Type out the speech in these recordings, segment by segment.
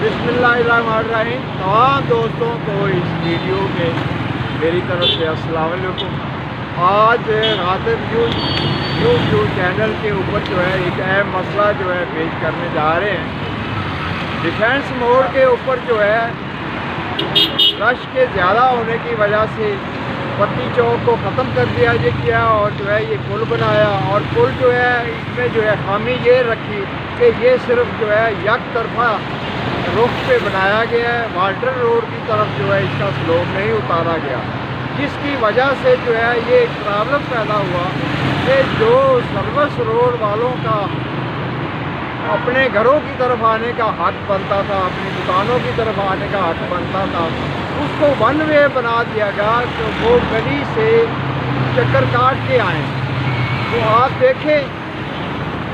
बिस्मिल्लाहिर्रहमानिर्रहीम। तमाम दोस्तों को इस वीडियो में मेरी तरफ से अस्सलाम वालेकुम। आज गासिब यूट्यूब चैनल के ऊपर जो है एक अहम मसला जो है पेश करने जा रहे हैं। डिफेंस मोड़ के ऊपर जो है रश के ज़्यादा होने की वजह से पत्ती चौक को ख़त्म कर दिया गया और जो है ये पुल बनाया, और पुल जो है इसमें जो है खामी ये रखी कि ये सिर्फ जो है एक तरफा रुख पे बनाया गया है। वाल्टन रोड की तरफ जो है इसका स्लोप नहीं उतारा गया, जिसकी वजह से जो है ये एक प्रॉब्लम पैदा हुआ कि जो सर्विस रोड वालों का अपने घरों की तरफ आने का हक बनता था, अपनी दुकानों की तरफ आने का हक बनता था, उसको वन वे बना दिया गया तो वो गली से चक्कर काट के आए। तो आप देखें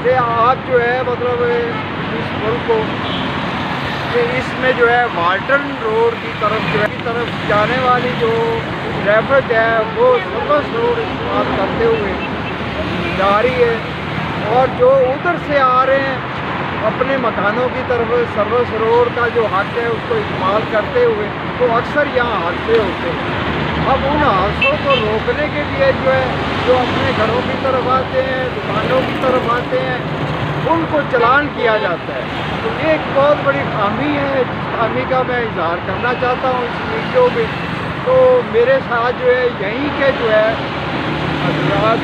कि आप जो है मतलब इस पुल को कि इसमें जो है वाल्टन रोड की तरफ जाने वाली जो ट्रैफिक है वो सर्विस रोड इस्तेमाल करते हुए जा रही है, और जो उधर से आ रहे हैं अपने मकानों की तरफ सर्विस रोड का जो हक है उसको इस्तेमाल करते हुए तो अक्सर यहाँ हादसे होते हैं। अब उन हादसों को रोकने के लिए जो है जो अपने घरों की तरफ आते हैं, दुकानों की तरफ आते हैं, उनको चालान किया जाता है। तो ये एक बहुत बड़ी खामी है, जिस खामी का मैं इजहार करना चाहता हूँ इस वीडियो में। तो मेरे साथ जो है यहीं के जो है हज़रात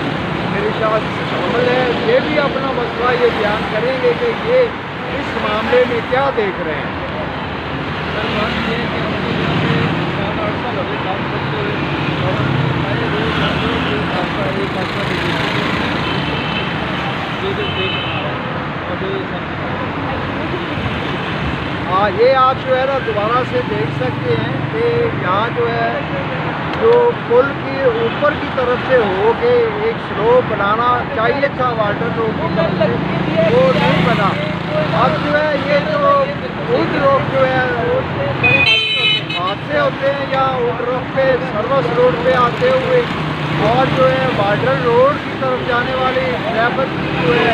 मेरे साथ शामिल है, ये भी अपना मसला ये बयान करेंगे कि ये इस मामले में क्या देख रहे हैं। सर बात ये है कि हमने यहाँ पे 7-8 साल हो गए काम करते हुए, और हमारे रोज आपका एक हादसा देख रहा है। हाँ, ये आप जो है ना दोबारा से देख सकते हैं कि यहाँ जो है जो पुल की ऊपर की तरफ से हो के एक स्लोप बनाना चाहिए था वाल्टन रोड की तरफ से, वो नहीं बना। अब जो है ये जो उड रोड जो है हादसे होते हैं या उड रोड पे सर्विस रोड पे आते हुए, और जो है वाल्टन रोड की तरफ जाने वाली ट्रैफिक जो है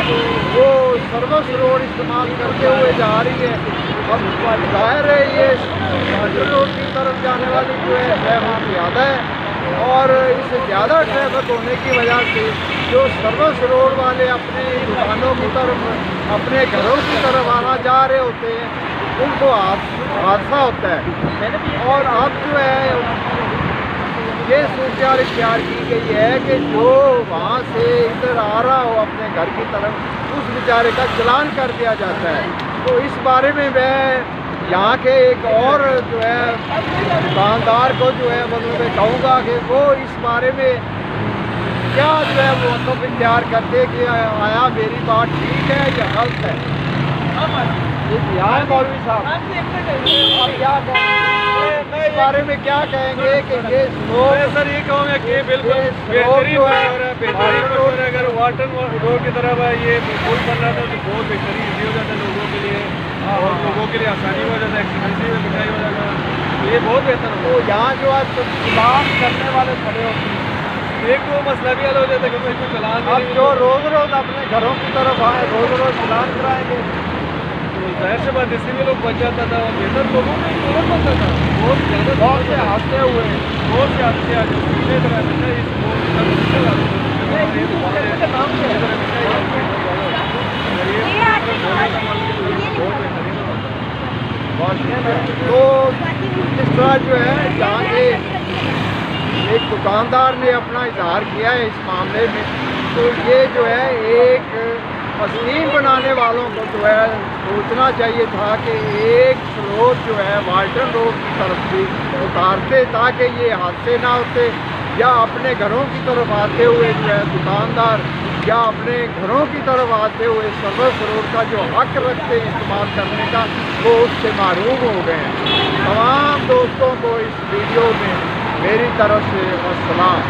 वो सर्विस रोड इस्तेमाल करते हुए जा रही है। अब जाहिर है ये वाल्टन रोड की तरफ जाने वाली जो है ट्रैफिक ज़्यादा है, और इससे ज़्यादा ट्रैफिक होने की वजह से जो सर्विस रोड वाले अपने दुकानों की तरफ, अपने घरों की तरफ आना जा रहे होते हैं, उनको हादसा होता है। और अब जो है ये सूरत इख्तियार की गई है कि जो वहाँ से इधर आ रहा हो अपने घर की तरफ, उस बेचारे का चालान कर दिया जाता है। तो इस बारे में मैं यहाँ के एक और जो है दुकानदार को जो है मतलब मैं कहूँगा कि वो इस बारे में क्या जो है वो तो इख्तियार करते कि आया मेरी बात ठीक है या गलत है। यहाँ मौलवी साहब आप क्या कहेंगे इस बारे में, क्या कहेंगे कि ये सर ये कहूँगा कि बिल्कुल बेहतरीन है। अगर वाल्टन रोड की तरफ ये पुल बन रहा था तो बहुत बेहतरीन हो जाता है लोगों के लिए, और लोगों के लिए आसानी हो जाता है, एक्सीडेंट में मिठाई हो जाता है, तो ये बहुत बेहतर हो। तो यहाँ जो है चलान करने वाले खड़े होते हैं, एक तो मसला भी हल हो जाता है कि इसमें चलान अब जो रोज़ अपने घरों की तरफ आए रोज़ चलान कराएंगे, तो जाहिर से बात इसी में लोग बच जाता था, और बेहतर लोगों में और बनता था। बहुत ज़्यादा बहुत से हादसे हुए हैं, बहुत से हादसे आज इस तो इस तरह जो है जहाँ के एक दुकानदार ने अपना इजहार किया है इस मामले में, तो ये जो है एक स्कीम बनाने वालों को जो है सोचना चाहिए था कि एक स्लोप जो है वाल्टन रोड की तरफ से उतारते ताकि ये हादसे ना होते, या अपने घरों की तरफ आते हुए जो है दुकानदार या अपने घरों की तरफ आते हुए सर्विस रोड का जो हक रखते हैं इस्तेमाल करने का, वो उससे महरूम हो गए हैं। तमाम दोस्तों को इस वीडियो में मेरी तरफ से अस्सलाम।